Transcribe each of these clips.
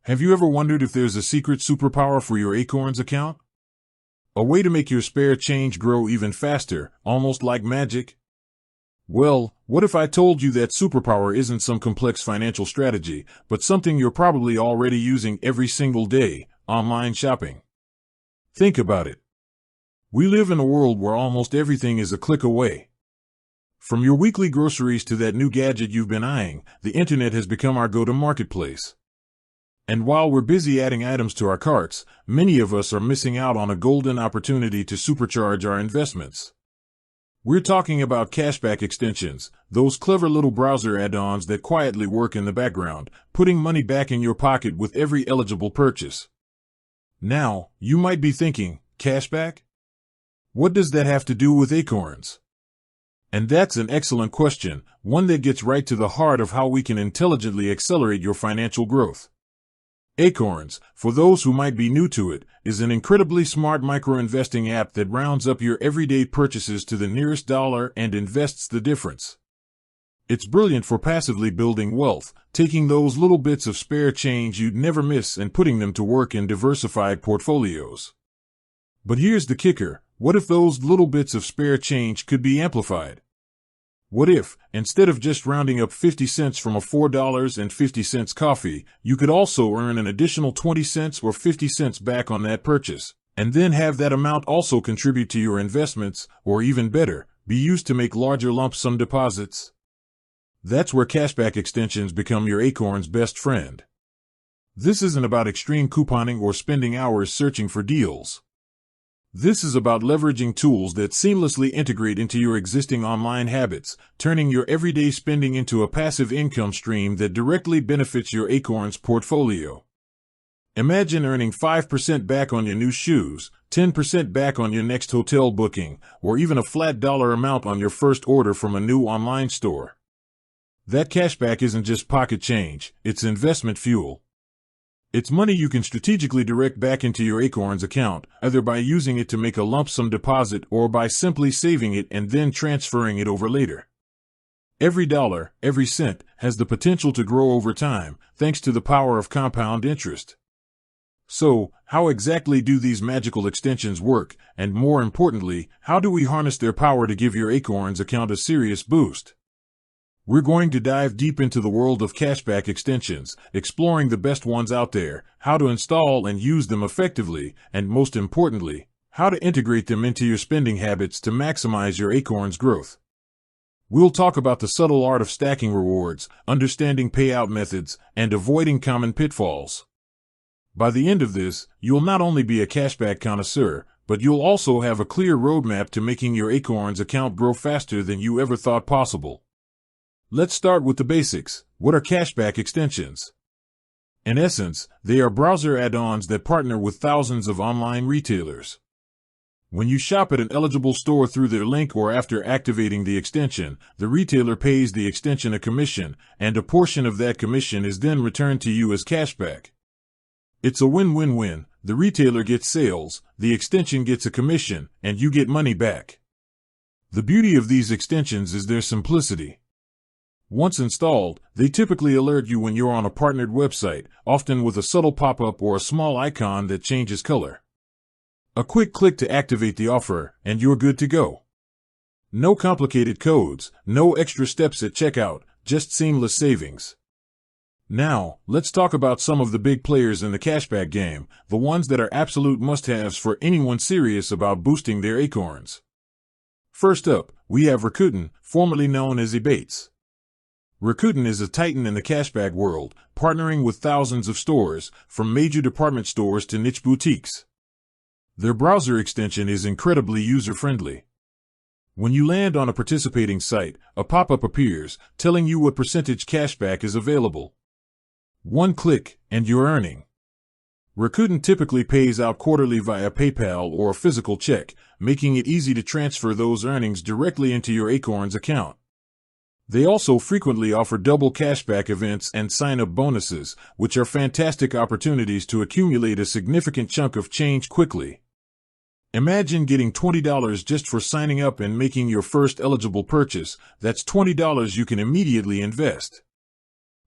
Have you ever wondered if there's a secret superpower for your Acorns account? A way to make your spare change grow even faster, almost like magic? Well, what if I told you that superpower isn't some complex financial strategy, but something you're probably already using every single day: online shopping? Think about it. We live in a world where almost everything is a click away. From your weekly groceries to that new gadget you've been eyeing, the internet has become our go-to marketplace. And while we're busy adding items to our carts, many of us are missing out on a golden opportunity to supercharge our investments. We're talking about cashback extensions, those clever little browser add-ons that quietly work in the background, putting money back in your pocket with every eligible purchase. Now, you might be thinking, cashback? What does that have to do with Acorns? And that's an excellent question, one that gets right to the heart of how we can intelligently accelerate your financial growth. Acorns, for those who might be new to it, is an incredibly smart micro-investing app that rounds up your everyday purchases to the nearest dollar and invests the difference. It's brilliant for passively building wealth, taking those little bits of spare change you'd never miss and putting them to work in diversified portfolios. But here's the kicker: what if those little bits of spare change could be amplified? What if, instead of just rounding up 50 cents from a $4.50 coffee, you could also earn an additional 20 cents or 50 cents back on that purchase, and then have that amount also contribute to your investments, or even better, be used to make larger lump sum deposits? That's where cashback extensions become your Acorn's best friend. This isn't about extreme couponing or spending hours searching for deals. This is about leveraging tools that seamlessly integrate into your existing online habits, turning your everyday spending into a passive income stream that directly benefits your Acorns portfolio. Imagine earning 5% back on your new shoes, 10% back on your next hotel booking, or even a flat dollar amount on your first order from a new online store. That cashback isn't just pocket change, it's investment fuel. It's money you can strategically direct back into your Acorns account, either by using it to make a lump sum deposit or by simply saving it and then transferring it over later. Every dollar, every cent, has the potential to grow over time, thanks to the power of compound interest. So, how exactly do these magical extensions work, and more importantly, how do we harness their power to give your Acorns account a serious boost? We're going to dive deep into the world of cashback extensions, exploring the best ones out there, how to install and use them effectively, and most importantly, how to integrate them into your spending habits to maximize your Acorns growth. We'll talk about the subtle art of stacking rewards, understanding payout methods, and avoiding common pitfalls. By the end of this, you'll not only be a cashback connoisseur, but you'll also have a clear roadmap to making your Acorns account grow faster than you ever thought possible. Let's start with the basics. What are cashback extensions? In essence, they are browser add-ons that partner with thousands of online retailers. When you shop at an eligible store through their link or after activating the extension, the retailer pays the extension a commission, and a portion of that commission is then returned to you as cashback. It's a win-win-win. The retailer gets sales, the extension gets a commission, and you get money back. The beauty of these extensions is their simplicity. Once installed, they typically alert you when you're on a partnered website, often with a subtle pop-up or a small icon that changes color. A quick click to activate the offer, and you're good to go. No complicated codes, no extra steps at checkout, just seamless savings. Now, let's talk about some of the big players in the cashback game, the ones that are absolute must-haves for anyone serious about boosting their Acorns. First up, we have Rakuten, formerly known as Ebates. Rakuten is a titan in the cashback world, partnering with thousands of stores, from major department stores to niche boutiques. Their browser extension is incredibly user-friendly. When you land on a participating site, a pop-up appears, telling you what percentage cashback is available. One click, and you're earning. Rakuten typically pays out quarterly via PayPal or a physical check, making it easy to transfer those earnings directly into your Acorns account. They also frequently offer double cashback events and sign-up bonuses, which are fantastic opportunities to accumulate a significant chunk of change quickly. Imagine getting $20 just for signing up and making your first eligible purchase. That's $20 you can immediately invest.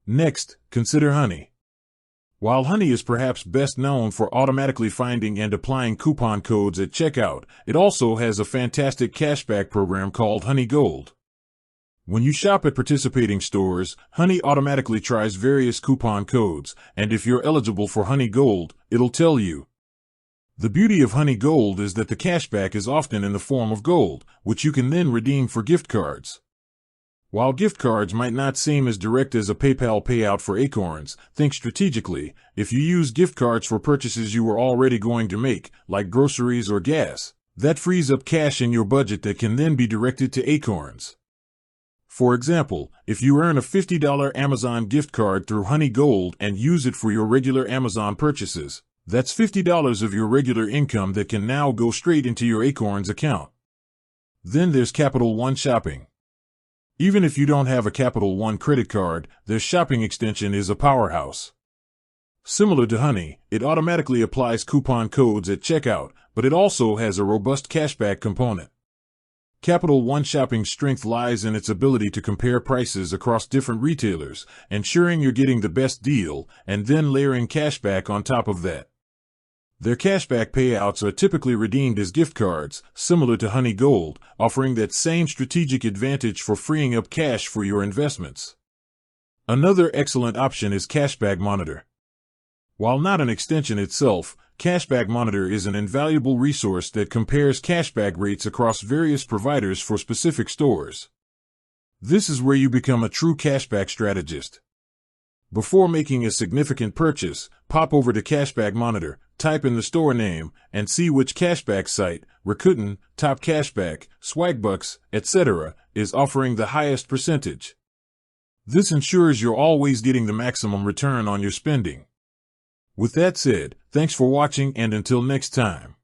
Next, consider Honey. While Honey is perhaps best known for automatically finding and applying coupon codes at checkout, it also has a fantastic cashback program called Honey Gold. When you shop at participating stores, Honey automatically tries various coupon codes, and if you're eligible for Honey Gold, it'll tell you. The beauty of Honey Gold is that the cashback is often in the form of gold, which you can then redeem for gift cards. While gift cards might not seem as direct as a PayPal payout for Acorns, think strategically. If you use gift cards for purchases you were already going to make, like groceries or gas, that frees up cash in your budget that can then be directed to Acorns. For example, if you earn a $50 Amazon gift card through Honey Gold and use it for your regular Amazon purchases, that's $50 of your regular income that can now go straight into your Acorns account. Then there's Capital One Shopping. Even if you don't have a Capital One credit card, their shopping extension is a powerhouse. Similar to Honey, it automatically applies coupon codes at checkout, but it also has a robust cashback component. Capital One Shopping's strength lies in its ability to compare prices across different retailers, ensuring you're getting the best deal, and then layering cashback on top of that. Their cashback payouts are typically redeemed as gift cards, similar to Honey Gold, offering that same strategic advantage for freeing up cash for your investments. Another excellent option is Cashback Monitor. While not an extension itself, Cashback Monitor is an invaluable resource that compares cashback rates across various providers for specific stores. This is where you become a true cashback strategist. Before making a significant purchase, pop over to Cashback Monitor, type in the store name, and see which cashback site, Rakuten, Top Cashback, Swagbucks, etc., is offering the highest percentage. This ensures you're always getting the maximum return on your spending. With that said, thanks for watching, and until next time.